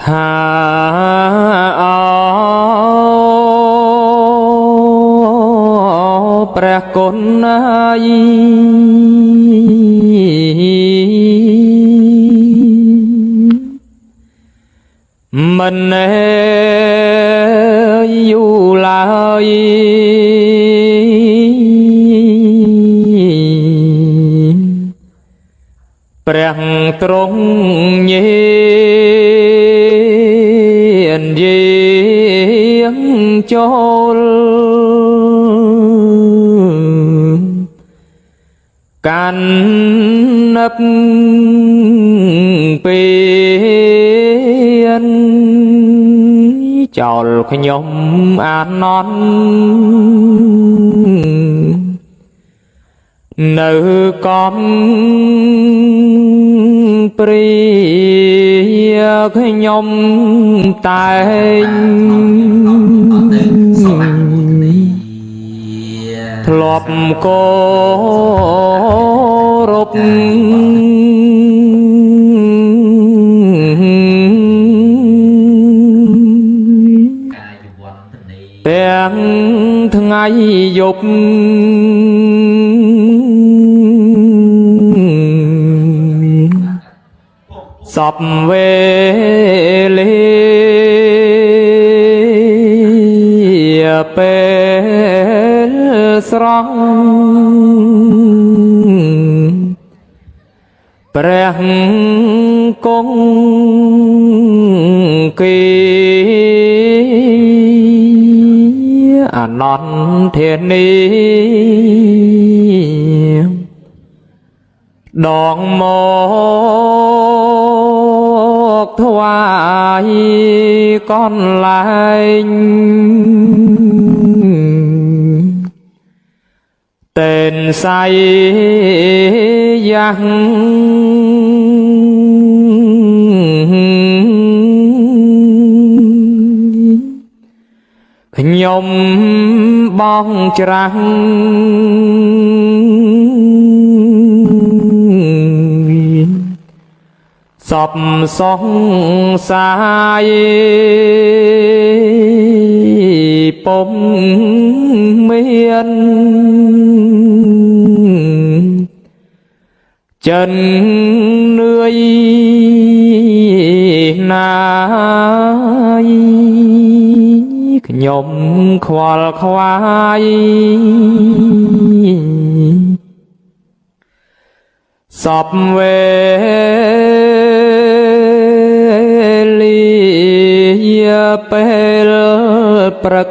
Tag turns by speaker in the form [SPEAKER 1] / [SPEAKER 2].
[SPEAKER 1] หาเอาព្រះគុណមិនយូរឡើយព្រះទ្រង់ញៀនយាងចូលកាន់នឹកពេលចោលខ្ញុំអាណន់នៅកំព្រាខ្ញុំតែងធ្លាប់គោរពទាំងថ្ងៃយប់សពវេលាពេលស្រស់ព្រះគង់គីអនន្តធានីដងមកថ្វាយកន្លែងតែនស័យយ៉ាងខ្ញុំបងច្រាស់សពសង្សាយពុំមានចិននឿយណាយខ្ញុំខ្វល់ខ្វាយសពវេលាពេលព្រឹក